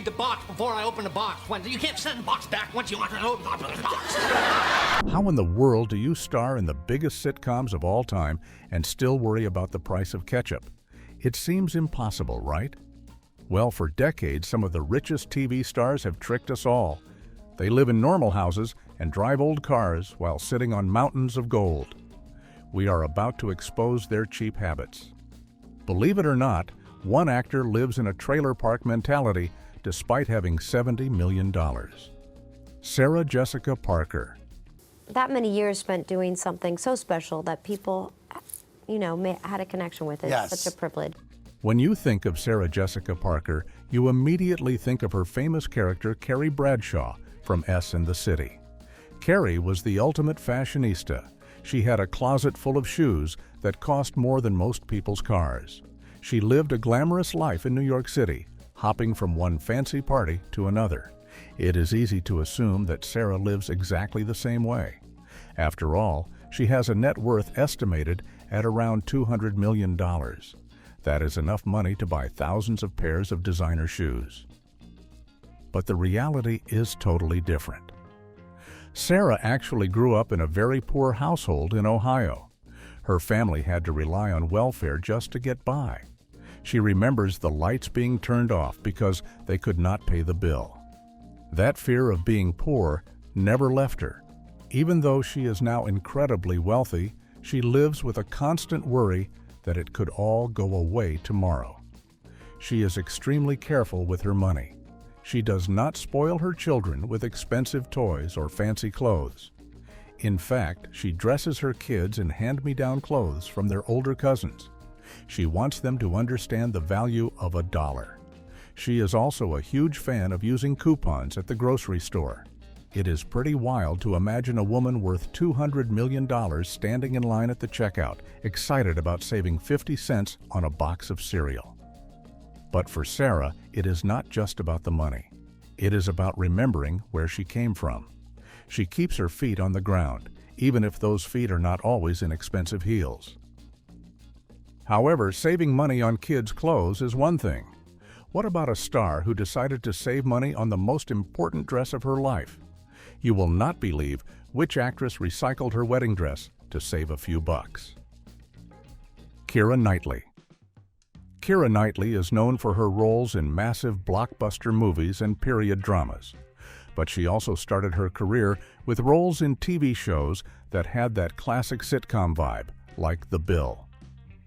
read the box before I open the box. You can't send the box back once you open the box. How in the world do you star in the biggest sitcoms of all time and still worry about the price of ketchup? It seems impossible, right? Well, for decades, some of the richest TV stars have tricked us all. They live in normal houses and drive old cars while sitting on mountains of gold. We are about to expose their cheap habits. Believe it or not, one actor lives in a trailer park mentality despite having $70 million. Sarah Jessica Parker. That many years spent doing something so special that people, had a connection with it. Yes. It's such a privilege. When you think of Sarah Jessica Parker, you immediately think of her famous character Carrie Bradshaw from S and the City. Carrie was the ultimate fashionista. She had a closet full of shoes that cost more than most people's cars. She lived a glamorous life in New York City, hopping from one fancy party to another. It is easy to assume that Sarah lives exactly the same way. After all, she has a net worth estimated at around $200 million. That is enough money to buy thousands of pairs of designer shoes. But the reality is totally different. Sarah actually grew up in a very poor household in Ohio. Her family had to rely on welfare just to get by. She remembers the lights being turned off because they could not pay the bill. That fear of being poor never left her. Even though she is now incredibly wealthy, she lives with a constant worry that it could all go away tomorrow. She is extremely careful with her money. She does not spoil her children with expensive toys or fancy clothes. In fact, she dresses her kids in hand-me-down clothes from their older cousins. She wants them to understand the value of $1. She is also a huge fan of using coupons at the grocery store. It is pretty wild to imagine a woman worth $200 million standing in line at the checkout, excited about saving 50 cents on a box of cereal. But for Sarah, it is not just about the money. It is about remembering where she came from. She keeps her feet on the ground, even if those feet are not always in expensive heels. However, saving money on kids' clothes is one thing. What about a star who decided to save money on the most important dress of her life? You will not believe which actress recycled her wedding dress to save a few bucks. Keira Knightley. Keira Knightley is known for her roles in massive blockbuster movies and period dramas. But she also started her career with roles in TV shows that had that classic sitcom vibe, like The Bill.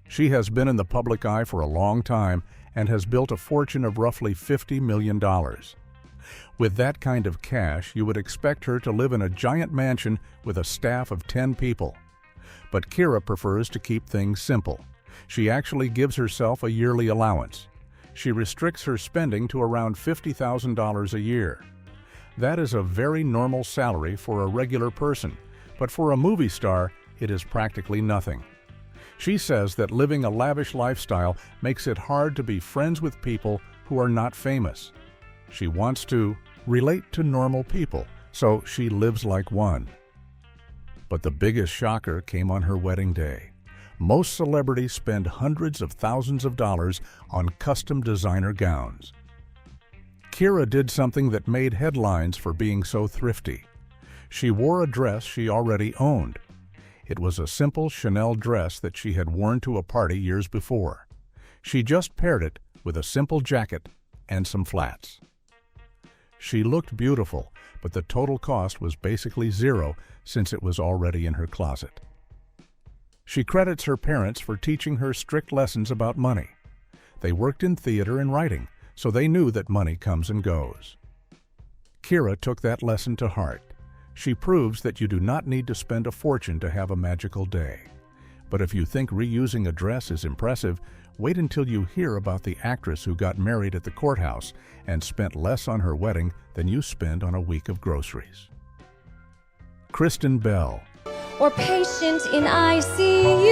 She has been in the public eye for a long time and has built a fortune of roughly $50 million. With that kind of cash, you would expect her to live in a giant mansion with a staff of 10 people. But Keira prefers to keep things simple. She actually gives herself a yearly allowance. She restricts her spending to around $50,000 a year. That is a very normal salary for a regular person, but for a movie star, it is practically nothing. She says that living a lavish lifestyle makes it hard to be friends with people who are not famous. She wants to relate to normal people, so she lives like one. But the biggest shocker came on her wedding day. Most celebrities spend hundreds of thousands of dollars on custom designer gowns. Keira did something that made headlines for being so thrifty. She wore a dress she already owned. It was a simple Chanel dress that she had worn to a party years before. She just paired it with a simple jacket and some flats. She looked beautiful, but the total cost was basically zero since it was already in her closet. She credits her parents for teaching her strict lessons about money. They worked in theater and writing, so they knew that money comes and goes. Keira took that lesson to heart. She proves that you do not need to spend a fortune to have a magical day. But if you think reusing a dress is impressive, wait until you hear about the actress who got married at the courthouse and spent less on her wedding than you spend on a week of groceries. Kristen Bell. Or patient in ICU.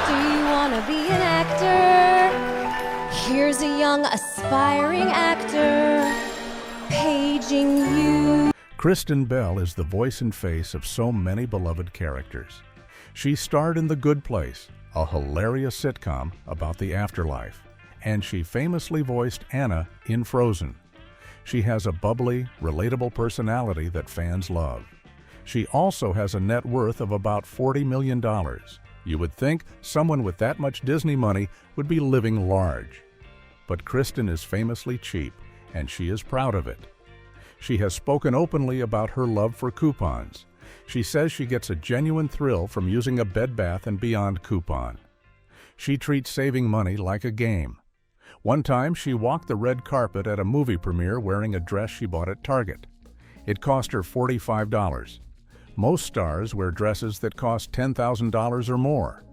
Do you want to be an actor? Here's a young aspiring actor paging you. Kristen Bell is the voice and face of so many beloved characters. She starred in The Good Place, a hilarious sitcom about the afterlife, and she famously voiced Anna in Frozen. She has a bubbly, relatable personality that fans love. She also has a net worth of about $40 million. You would think someone with that much Disney money would be living large. But Kristen is famously cheap, and she is proud of it. She has spoken openly about her love for coupons. She says she gets a genuine thrill from using a Bed Bath & Beyond coupon. She treats saving money like a game. One time, she walked the red carpet at a movie premiere wearing a dress she bought at Target. It cost her $45. Most stars wear dresses that cost $10,000 or more.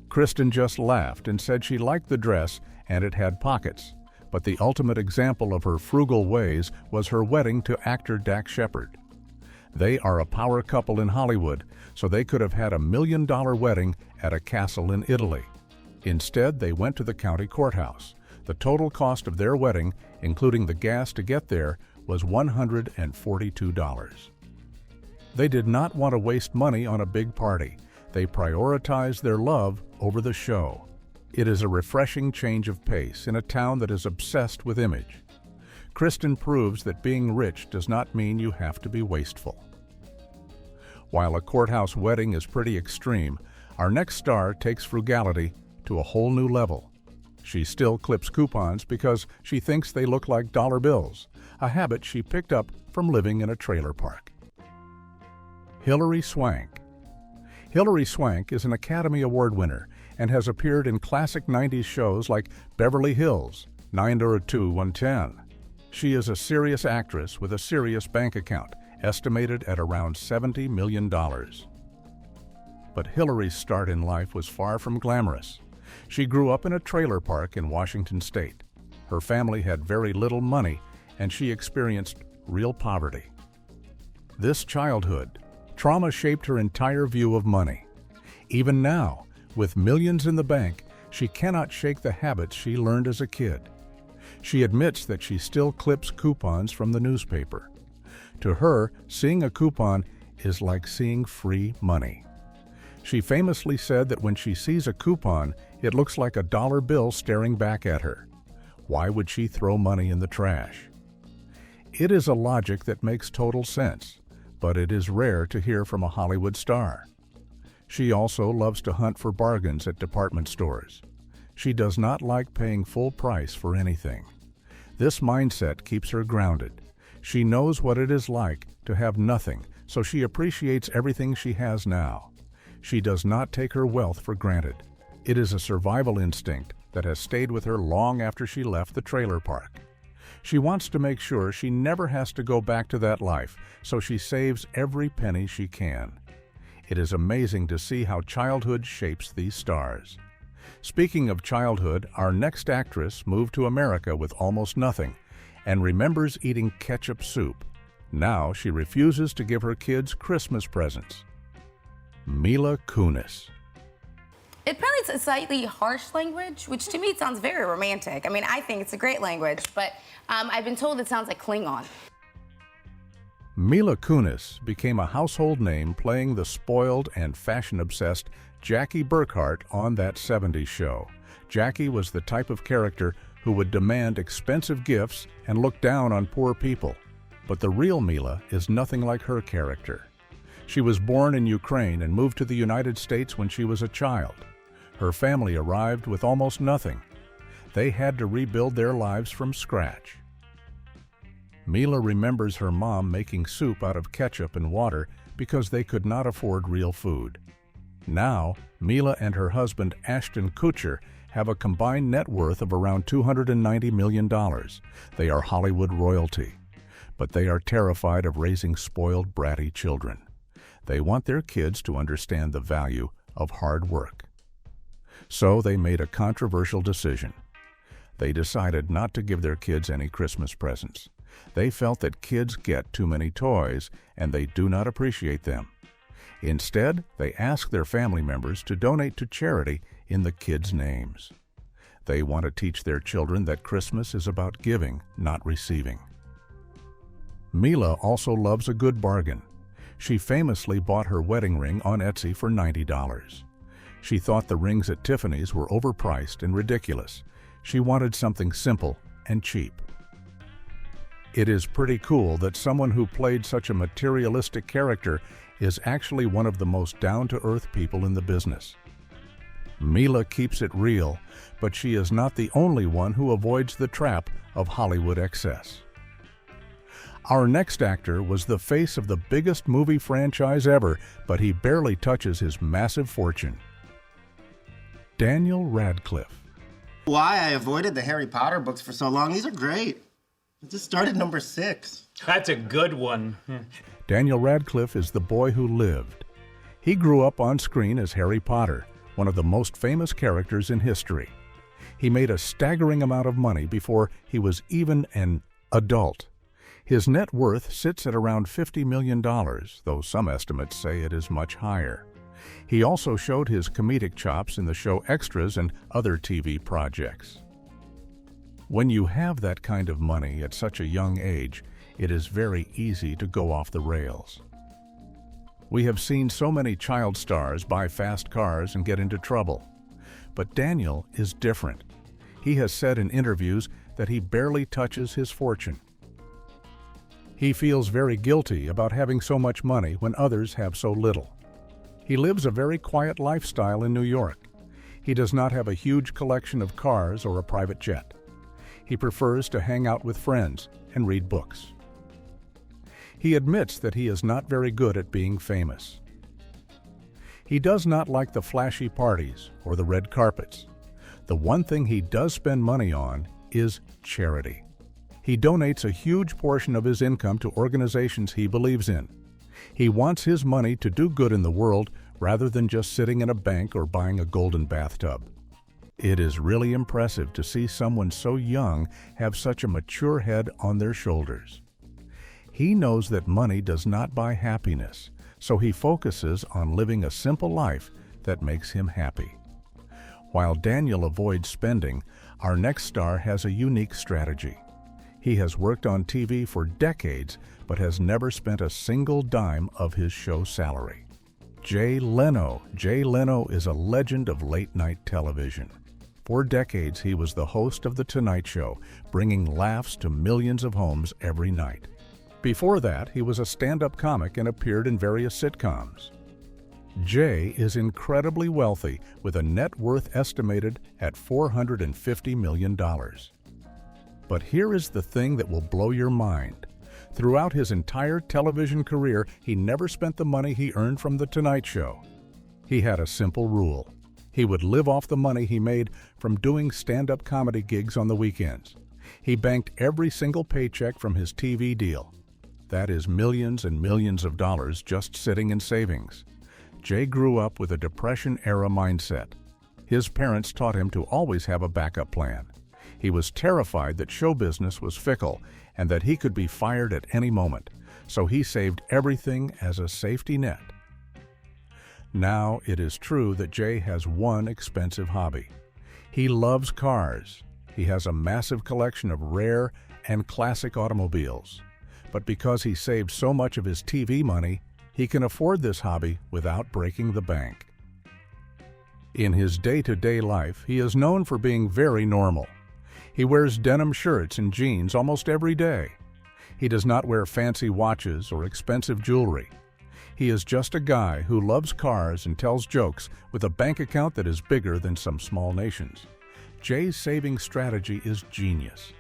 Kristen just laughed and said she liked the dress and it had pockets. But the ultimate example of her frugal ways was her wedding to actor Dax Shepard. They are a power couple in Hollywood, so they could have had $1 million wedding at a castle in Italy. Instead, they went to the county courthouse. The total cost of their wedding, including the gas to get there, was $142. They did not want to waste money on a big party. They prioritized their love over the show. It is a refreshing change of pace in a town that is obsessed with image. Kristen proves that being rich does not mean you have to be wasteful. While a courthouse wedding is pretty extreme, our next star takes frugality to a whole new level. She still clips coupons because she thinks they look like dollar bills, a habit she picked up from living in a trailer park. Hilary Swank. Hilary Swank is an Academy Award winner and has appeared in classic 90s shows like Beverly Hills, 90210. She is a serious actress with a serious bank account, estimated at around $70 million. But Hilary's start in life was far from glamorous. She grew up in a trailer park in Washington State. Her family had very little money, and she experienced real poverty. This childhood trauma shaped her entire view of money. Even now, with millions in the bank, she cannot shake the habits she learned as a kid. She admits that she still clips coupons from the newspaper. To her, seeing a coupon is like seeing free money. She famously said that when she sees a coupon, it looks like a dollar bill staring back at her. Why would she throw money in the trash? It is a logic that makes total sense, but it is rare to hear from a Hollywood star. She also loves to hunt for bargains at department stores. She does not like paying full price for anything. This mindset keeps her grounded. She knows what it is like to have nothing, so she appreciates everything she has now. She does not take her wealth for granted. It is a survival instinct that has stayed with her long after she left the trailer park. She wants to make sure she never has to go back to that life, so she saves every penny she can. It is amazing to see how childhood shapes these stars. Speaking of childhood, our next actress moved to America with almost nothing and remembers eating ketchup soup. Now she refuses to give her kids Christmas presents. Mila Kunis. It probably is a slightly harsh language, which to me sounds very romantic. I mean, I think it's a great language, but I've been told it sounds like Klingon. Mila Kunis became a household name playing the spoiled and fashion-obsessed Jackie Burkhart on That 70s Show. Jackie was the type of character who would demand expensive gifts and look down on poor people. But the real Mila is nothing like her character. She was born in Ukraine and moved to the United States when she was a child. Her family arrived with almost nothing. They had to rebuild their lives from scratch. Mila remembers her mom making soup out of ketchup and water because they could not afford real food. Now, Mila and her husband Ashton Kutcher have a combined net worth of around $290 million. They are Hollywood royalty, but they are terrified of raising spoiled, bratty children. They want their kids to understand the value of hard work. So they made a controversial decision. They decided not to give their kids any Christmas presents. They felt that kids get too many toys and they do not appreciate them. Instead, they asked their family members to donate to charity in the kids' names. They want to teach their children that Christmas is about giving, not receiving. Mila also loves a good bargain. She famously bought her wedding ring on Etsy for $90. She thought the rings at Tiffany's were overpriced and ridiculous. She wanted something simple and cheap. It is pretty cool that someone who played such a materialistic character is actually one of the most down-to-earth people in the business. Mila keeps it real, but she is not the only one who avoids the trap of Hollywood excess. Our next actor was the face of the biggest movie franchise ever, but he barely touches his massive fortune. Daniel Radcliffe. Why I avoided the Harry Potter books for so long. These are great. I just started number 6. That's a good one. Daniel Radcliffe is the boy who lived. He grew up on screen as Harry Potter, one of the most famous characters in history. He made a staggering amount of money before he was even an adult. His net worth sits at around $50 million, though some estimates say it is much higher. He also showed his comedic chops in the show Extras and other TV projects. When you have that kind of money at such a young age, it is very easy to go off the rails. We have seen so many child stars buy fast cars and get into trouble. But Daniel is different. He has said in interviews that he barely touches his fortune. He feels very guilty about having so much money when others have so little. He lives a very quiet lifestyle in New York. He does not have a huge collection of cars or a private jet. He prefers to hang out with friends and read books. He admits that he is not very good at being famous. He does not like the flashy parties or the red carpets. The one thing he does spend money on is charity. He donates a huge portion of his income to organizations he believes in. He wants his money to do good in the world rather than just sitting in a bank or buying a golden bathtub. It is really impressive to see someone so young have such a mature head on their shoulders. He knows that money does not buy happiness, so he focuses on living a simple life that makes him happy. While Daniel avoids spending, our next star has a unique strategy. He has worked on TV for decades, but has never spent a single dime of his show salary. Jay Leno. Jay Leno is a legend of late-night television. For decades, he was the host of The Tonight Show, bringing laughs to millions of homes every night. Before that, he was a stand-up comic and appeared in various sitcoms. Jay is incredibly wealthy, with a net worth estimated at $450 million. But here is the thing that will blow your mind. Throughout his entire television career, he never spent the money he earned from The Tonight Show. He had a simple rule. He would live off the money he made from doing stand-up comedy gigs on the weekends. He banked every single paycheck from his TV deal. That is millions and millions of dollars just sitting in savings. Jay grew up with a Depression-era mindset. His parents taught him to always have a backup plan. He was terrified that show business was fickle and that he could be fired at any moment, so he saved everything as a safety net. Now, it is true that Jay has one expensive hobby. He loves cars. He has a massive collection of rare and classic automobiles. But because he saved so much of his TV money, he can afford this hobby without breaking the bank. In his day-to-day life, he is known for being very normal. He wears denim shirts and jeans almost every day. He does not wear fancy watches or expensive jewelry. He is just a guy who loves cars and tells jokes with a bank account that is bigger than some small nations. Jay's saving strategy is genius.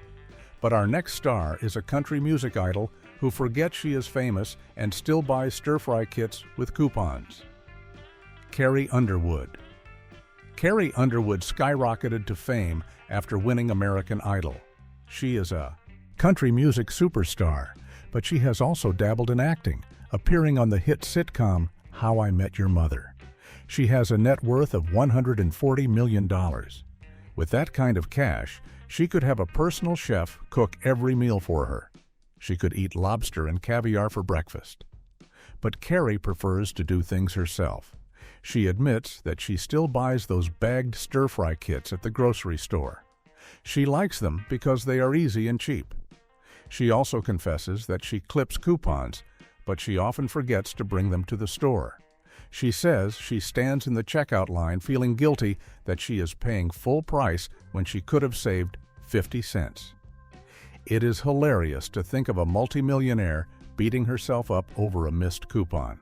But our next star is a country music idol who forgets she is famous and still buys stir-fry kits with coupons. Carrie Underwood. Carrie Underwood skyrocketed to fame after winning American Idol. She is a country music superstar, but she has also dabbled in acting, appearing on the hit sitcom How I Met Your Mother. She has a net worth of $140 million. With that kind of cash, she could have a personal chef cook every meal for her. She could eat lobster and caviar for breakfast. But Carrie prefers to do things herself. She admits that she still buys those bagged stir-fry kits at the grocery store. She likes them because they are easy and cheap. She also confesses that she clips coupons, but she often forgets to bring them to the store. She says she stands in the checkout line feeling guilty that she is paying full price when she could have saved 50 cents. It is hilarious to think of a multimillionaire beating herself up over a missed coupon.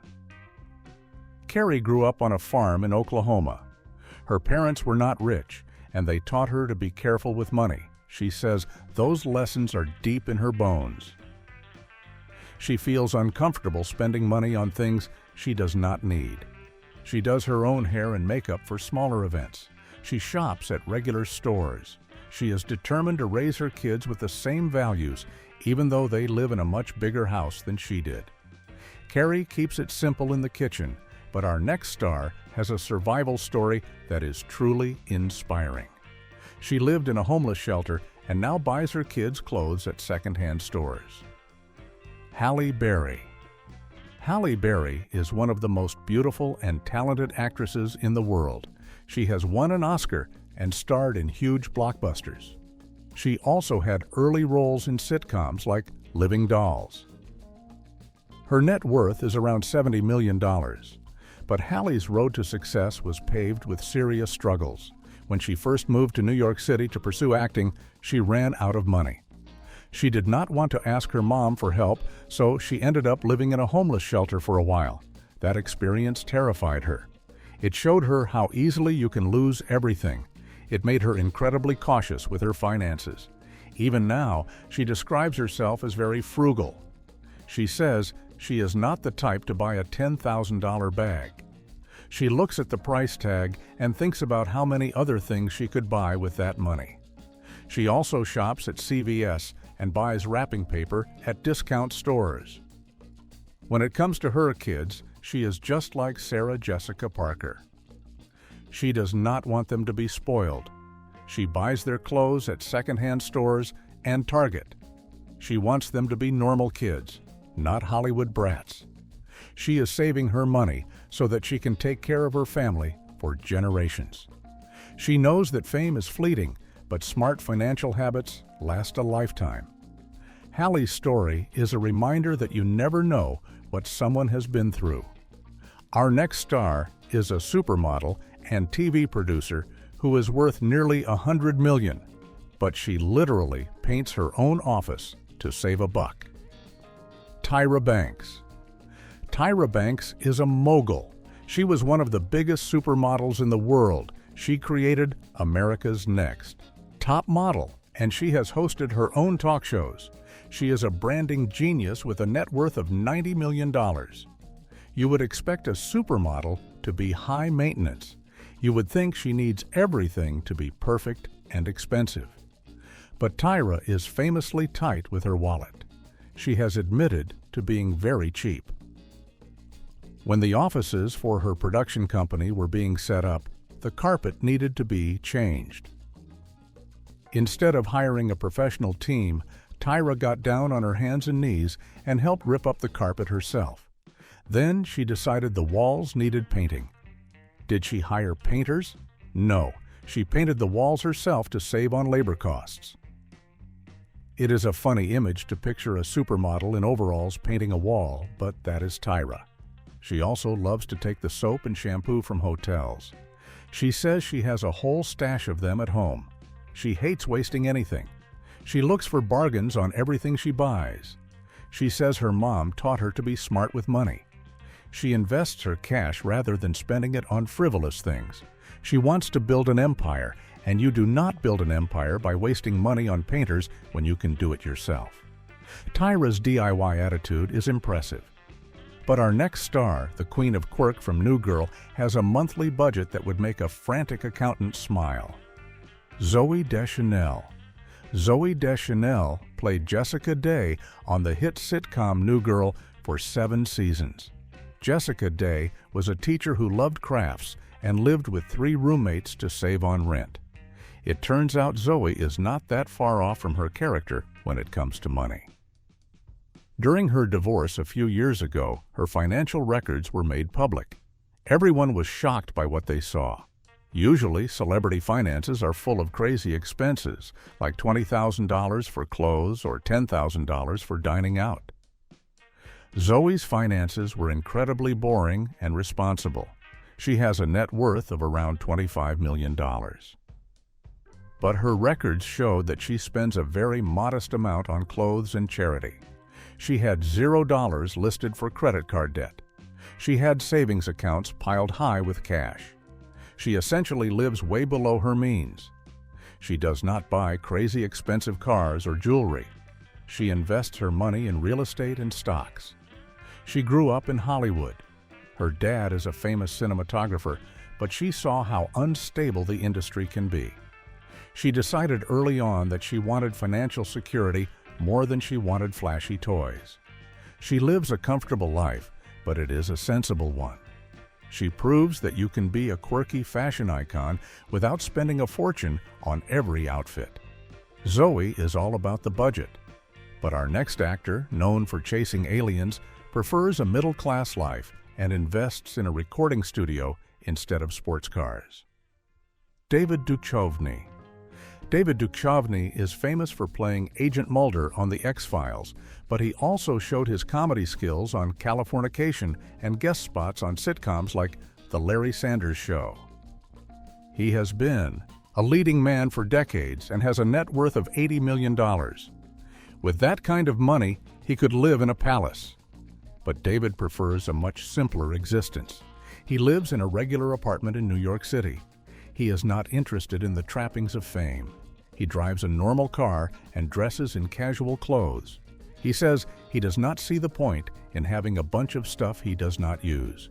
Carrie grew up on a farm in Oklahoma. Her parents were not rich, and they taught her to be careful with money. She says those lessons are deep in her bones. She feels uncomfortable spending money on things she does not need. She does her own hair and makeup for smaller events. She shops at regular stores. She is determined to raise her kids with the same values, even though they live in a much bigger house than she did. Carrie keeps it simple in the kitchen, but our next star has a survival story that is truly inspiring. She lived in a homeless shelter and now buys her kids clothes at secondhand stores. Halle Berry. Halle Berry is one of the most beautiful and talented actresses in the world. She has won an Oscar and starred in huge blockbusters. She also had early roles in sitcoms like Living Dolls. Her net worth is around $70 million, but Halle's road to success was paved with serious struggles. When she first moved to New York City to pursue acting, she ran out of money. She did not want to ask her mom for help, so she ended up living in a homeless shelter for a while. That experience terrified her. It showed her how easily you can lose everything. It made her incredibly cautious with her finances. Even now, she describes herself as very frugal. She says she is not the type to buy a $10,000 bag. She looks at the price tag and thinks about how many other things she could buy with that money. She also shops at CVS and buys wrapping paper at discount stores. When it comes to her kids, she is just like Sarah Jessica Parker. She does not want them to be spoiled. She buys their clothes at secondhand stores and Target. She wants them to be normal kids, not Hollywood brats. She is saving her money so that she can take care of her family for generations. She knows that fame is fleeting, but smart financial habits last a lifetime. Halle's story is a reminder that you never know what someone has been through. Our next star is a supermodel and TV producer who is worth nearly $100 million, but she literally paints her own office to save a buck. Tyra Banks. Tyra Banks is a mogul. She was one of the biggest supermodels in the world. She created America's Next Top Model, and she has hosted her own talk shows. She is a branding genius with a net worth of $90 million. You would expect a supermodel to be high maintenance. You would think she needs everything to be perfect and expensive. But Tyra is famously tight with her wallet. She has admitted to being very cheap. When the offices for her production company were being set up, the carpet needed to be changed. Instead of hiring a professional team, Tyra got down on her hands and knees and helped rip up the carpet herself. Then she decided the walls needed painting. Did she hire painters? No, she painted the walls herself to save on labor costs. It is a funny image to picture a supermodel in overalls painting a wall, but that is Tyra. She also loves to take the soap and shampoo from hotels. She says she has a whole stash of them at home. She hates wasting anything. She looks for bargains on everything she buys. She says her mom taught her to be smart with money. She invests her cash rather than spending it on frivolous things. She wants to build an empire, and you do not build an empire by wasting money on painters when you can do it yourself. Tyra's DIY attitude is impressive. But our next star, the Queen of Quirk from New Girl, has a monthly budget that would make a frantic accountant smile. Zooey Deschanel. Zooey Deschanel played Jessica Day on the hit sitcom New Girl for 7 seasons. Jessica Day was a teacher who loved crafts and lived with 3 roommates to save on rent. It turns out Zooey is not that far off from her character when it comes to money. During her divorce a few years ago, her financial records were made public. Everyone was shocked by what they saw. Usually, celebrity finances are full of crazy expenses, like $20,000 for clothes or $10,000 for dining out. Zoe's finances were incredibly boring and responsible. She has a net worth of around $25 million. But her records showed that she spends a very modest amount on clothes and charity. She had $0 listed for credit card debt. She had savings accounts piled high with cash. She essentially lives way below her means. She does not buy crazy expensive cars or jewelry. She invests her money in real estate and stocks. She grew up in Hollywood. Her dad is a famous cinematographer, but she saw how unstable the industry can be. She decided early on that she wanted financial security more than she wanted flashy toys. She lives a comfortable life, but it is a sensible one. She proves that you can be a quirky fashion icon without spending a fortune on every outfit. Zoe is all about the budget, but our next actor, known for chasing aliens, prefers a middle-class life and invests in a recording studio instead of sports cars. David Duchovny. David Duchovny is famous for playing Agent Mulder on The X-Files, but he also showed his comedy skills on Californication and guest spots on sitcoms like The Larry Sanders Show. He has been a leading man for decades and has a net worth of $80 million. With that kind of money, he could live in a palace. But David prefers a much simpler existence. He lives in a regular apartment in New York City. He is not interested in the trappings of fame. He drives a normal car and dresses in casual clothes. He says he does not see the point in having a bunch of stuff he does not use.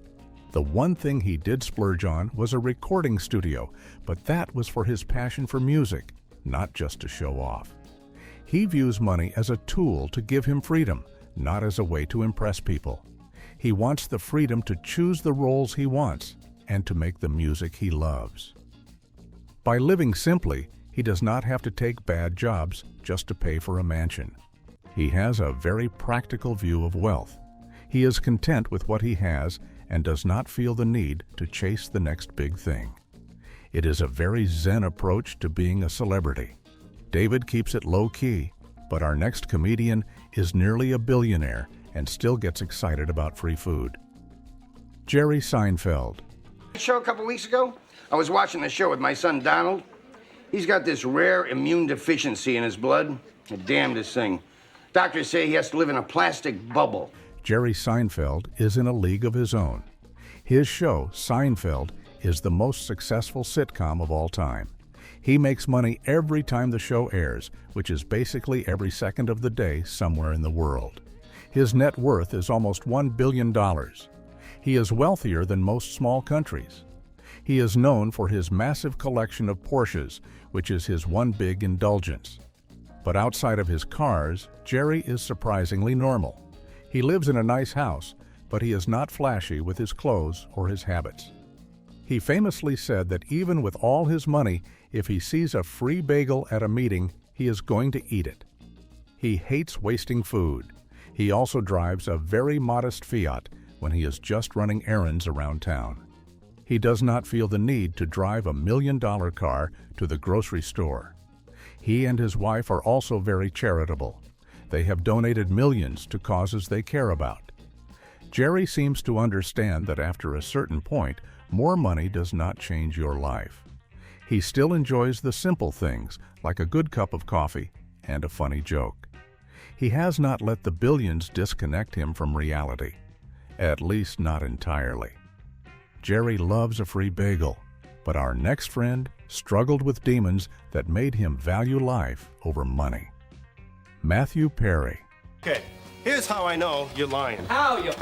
The one thing he did splurge on was a recording studio, but that was for his passion for music, not just to show off. He views money as a tool to give him freedom, not as a way to impress people. He wants the freedom to choose the roles he wants and to make the music he loves. By living simply, he does not have to take bad jobs just to pay for a mansion. He has a very practical view of wealth. He is content with what he has and does not feel the need to chase the next big thing. It is a very zen approach to being a celebrity. David keeps it low-key, but our next comedian is nearly a billionaire and still gets excited about free food. Jerry Seinfeld. Show a couple weeks ago, I was watching the show with my son Donald. He's got this rare immune deficiency in his blood. The damnedest thing. Doctors say he has to live in a plastic bubble. Jerry Seinfeld is in a league of his own. His show, Seinfeld, is the most successful sitcom of all time. He makes money every time the show airs, which is basically every second of the day somewhere in the world. His net worth is almost $1 billion. He is wealthier than most small countries. He is known for his massive collection of Porsches, which is his one big indulgence. But outside of his cars, Jerry is surprisingly normal. He lives in a nice house, but he is not flashy with his clothes or his habits. He famously said that even with all his money, if he sees a free bagel at a meeting, he is going to eat it. He hates wasting food. He also drives a very modest Fiat when he is just running errands around town. He does not feel the need to drive a $1 million car to the grocery store. He and his wife are also very charitable. They have donated millions to causes they care about. Jerry seems to understand that after a certain point, more money does not change your life. He still enjoys the simple things, like a good cup of coffee and a funny joke. He has not let the billions disconnect him from reality, at least not entirely. Jerry loves a free bagel, but our next friend struggled with demons that made him value life over money. Matthew Perry. Okay, here's how I know you're lying. How you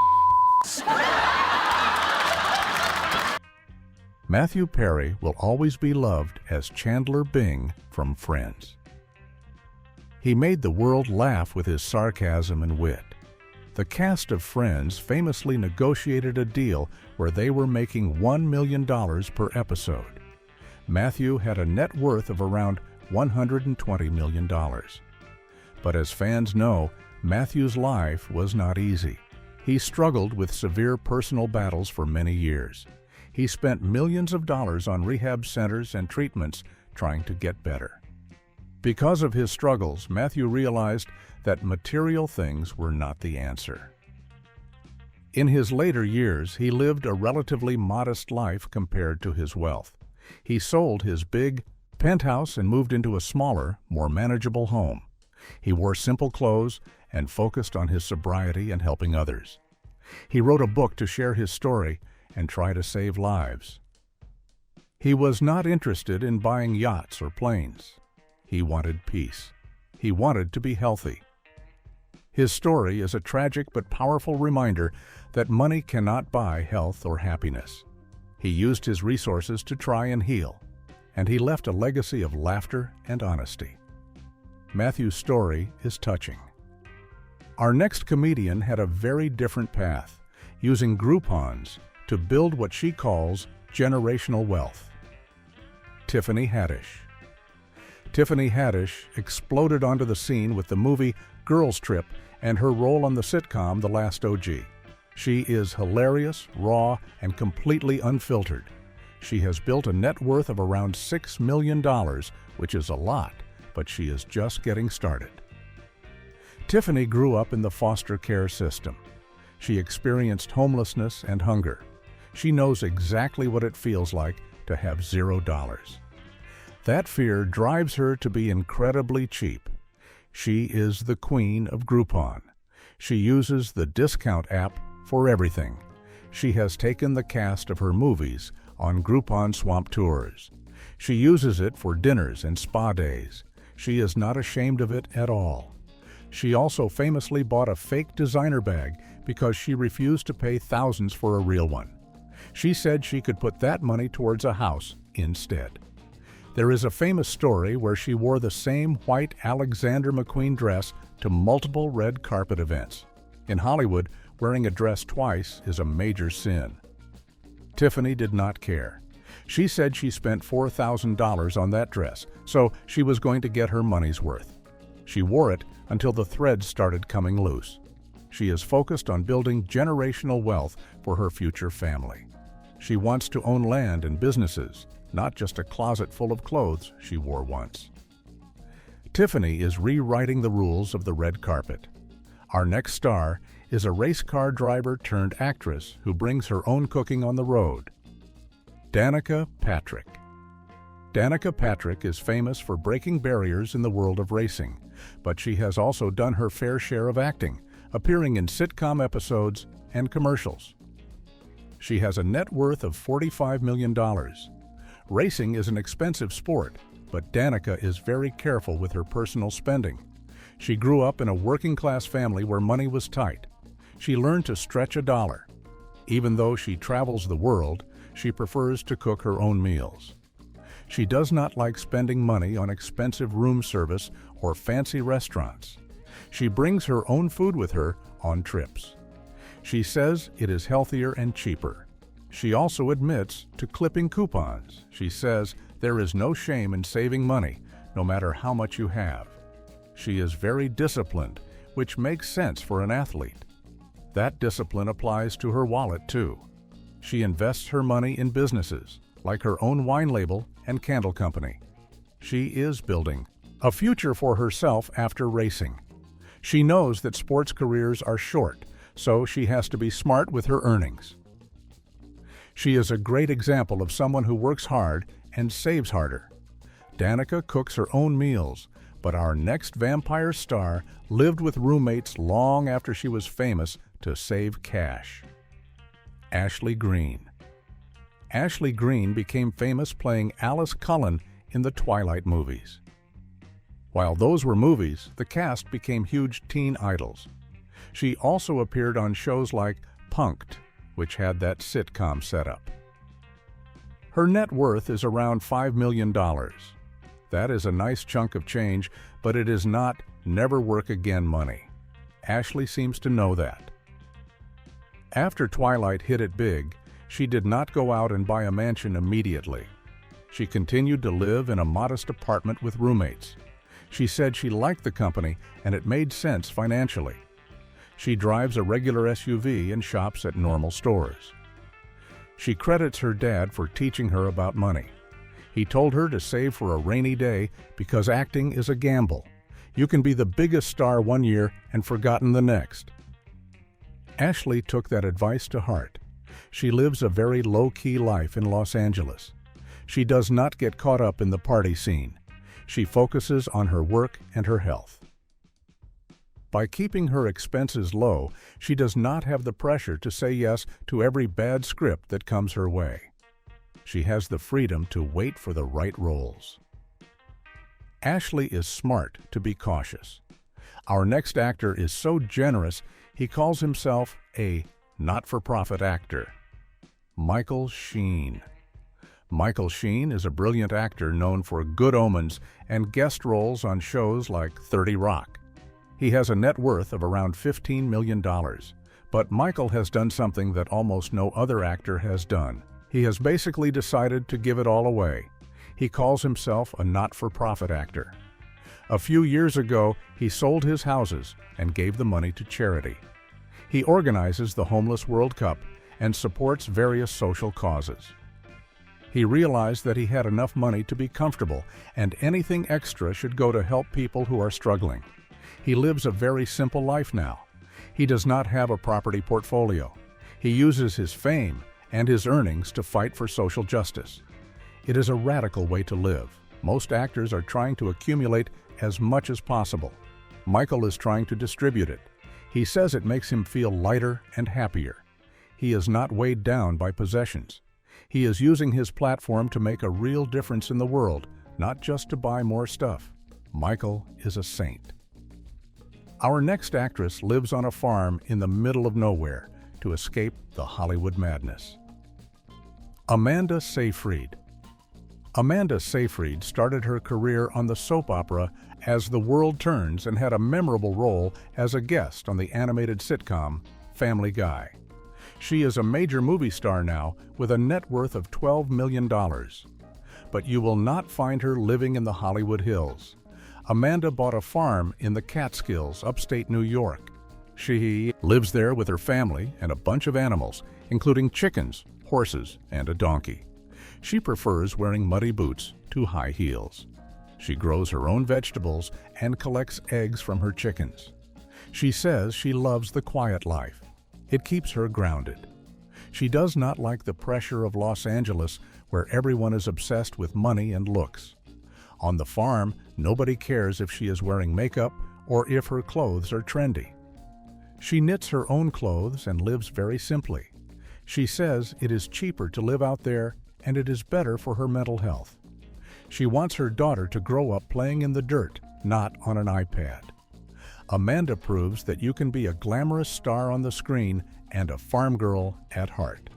Matthew Perry will always be loved as Chandler Bing from Friends. He made the world laugh with his sarcasm and wit. The cast of Friends famously negotiated a deal where they were making $1 million per episode. Matthew had a net worth of around $120 million. But as fans know, Matthew's life was not easy. He struggled with severe personal battles for many years. He spent millions of dollars on rehab centers and treatments trying to get better. Because of his struggles, Matthew realized that material things were not the answer. In his later years, he lived a relatively modest life compared to his wealth. He sold his big penthouse and moved into a smaller, more manageable home. He wore simple clothes and focused on his sobriety and helping others. He wrote a book to share his story and try to save lives. He was not interested in buying yachts or planes. He wanted peace. He wanted to be healthy. His story is a tragic but powerful reminder that money cannot buy health or happiness. He used his resources to try and heal, and he left a legacy of laughter and honesty. Matthew's story is touching. Our next comedian had a very different path, using Groupons to build what she calls generational wealth. Tiffany Haddish. Tiffany Haddish exploded onto the scene with the movie Girls Trip and her role on the sitcom The Last OG. She is hilarious, raw, and completely unfiltered. She has built a net worth of around $6 million, which is a lot, but she is just getting started. Tiffany grew up in the foster care system. She experienced homelessness and hunger. She knows exactly what it feels like to have $0. That fear drives her to be incredibly cheap. She is the queen of Groupon. She uses the discount app for everything. She has taken the cast of her movies on Groupon swamp tours. She uses it for dinners and spa days. She is not ashamed of it at all. She also famously bought a fake designer bag because she refused to pay thousands for a real one. She said she could put that money towards a house instead. There is a famous story where she wore the same white Alexander McQueen dress to multiple red carpet events. In Hollywood, wearing a dress twice is a major sin. Tiffany did not care. She said she spent $4,000 on that dress, so she was going to get her money's worth. She wore it until the threads started coming loose. She is focused on building generational wealth for her future family. She wants to own land and businesses, not just a closet full of clothes she wore once. Tiffany is rewriting the rules of the red carpet. Our next star is a race car driver turned actress who brings her own cooking on the road. Danica Patrick. Danica Patrick is famous for breaking barriers in the world of racing, but she has also done her fair share of acting, appearing in sitcom episodes and commercials. She has a net worth of $45 million. Racing is an expensive sport, but Danica is very careful with her personal spending. She grew up in a working-class family where money was tight. She learned to stretch a dollar. Even though she travels the world, she prefers to cook her own meals. She does not like spending money on expensive room service or fancy restaurants. She brings her own food with her on trips. She says it is healthier and cheaper. She also admits to clipping coupons. She says there is no shame in saving money, no matter how much you have. She is very disciplined, which makes sense for an athlete. That discipline applies to her wallet, too. She invests her money in businesses, like her own wine label and candle company. She is building a future for herself after racing. She knows that sports careers are short, so she has to be smart with her earnings. She is a great example of someone who works hard and saves harder. Danica cooks her own meals, but our next vampire star lived with roommates long after she was famous to save cash. Ashley Greene. Ashley Greene became famous playing Alice Cullen in the Twilight movies. While those were movies, the cast became huge teen idols. She also appeared on shows like Punk'd, which had that sitcom setup. Her net worth is around $5 million. That is a nice chunk of change, but it is not never work again money. Ashley seems to know that. After Twilight hit it big, she did not go out and buy a mansion immediately. She continued to live in a modest apartment with roommates. She said she liked the company and it made sense financially. She drives a regular SUV and shops at normal stores. She credits her dad for teaching her about money. He told her to save for a rainy day because acting is a gamble. You can be the biggest star one year and forgotten the next. Ashley took that advice to heart. She lives a very low-key life in Los Angeles. She does not get caught up in the party scene. She focuses on her work and her health. By keeping her expenses low, she does not have the pressure to say yes to every bad script that comes her way. She has the freedom to wait for the right roles. Ashley is smart to be cautious. Our next actor is so generous, he calls himself a not-for-profit actor. Michael Sheen. Michael Sheen is a brilliant actor known for Good Omens and guest roles on shows like 30 Rock. He has a net worth of around $15 million, but Michael has done something that almost no other actor has done. He has basically decided to give it all away. He calls himself a not-for-profit actor. A few years ago, he sold his houses and gave the money to charity. He organizes the Homeless World Cup and supports various social causes. He realized that he had enough money to be comfortable, and anything extra should go to help people who are struggling. He lives a very simple life now. He does not have a property portfolio. He uses his fame and his earnings to fight for social justice. It is a radical way to live. Most actors are trying to accumulate as much as possible. Michael is trying to distribute it. He says it makes him feel lighter and happier. He is not weighed down by possessions. He is using his platform to make a real difference in the world, not just to buy more stuff. Michael is a saint. Our next actress lives on a farm in the middle of nowhere to escape the Hollywood madness. Amanda Seyfried. Amanda Seyfried started her career on the soap opera As the World Turns and had a memorable role as a guest on the animated sitcom Family Guy. She is a major movie star now with a net worth of $12 million. But you will not find her living in the Hollywood Hills. Amanda bought a farm in the Catskills, upstate New York. She lives there with her family and a bunch of animals, including chickens, horses, and a donkey. She prefers wearing muddy boots to high heels. She grows her own vegetables and collects eggs from her chickens. She says she loves the quiet life. It keeps her grounded. She does not like the pressure of Los Angeles, where everyone is obsessed with money and looks. On the farm, nobody cares if she is wearing makeup or if her clothes are trendy. She knits her own clothes and lives very simply. She says it is cheaper to live out there and it is better for her mental health. She wants her daughter to grow up playing in the dirt, not on an iPad. Amanda proves that you can be a glamorous star on the screen and a farm girl at heart.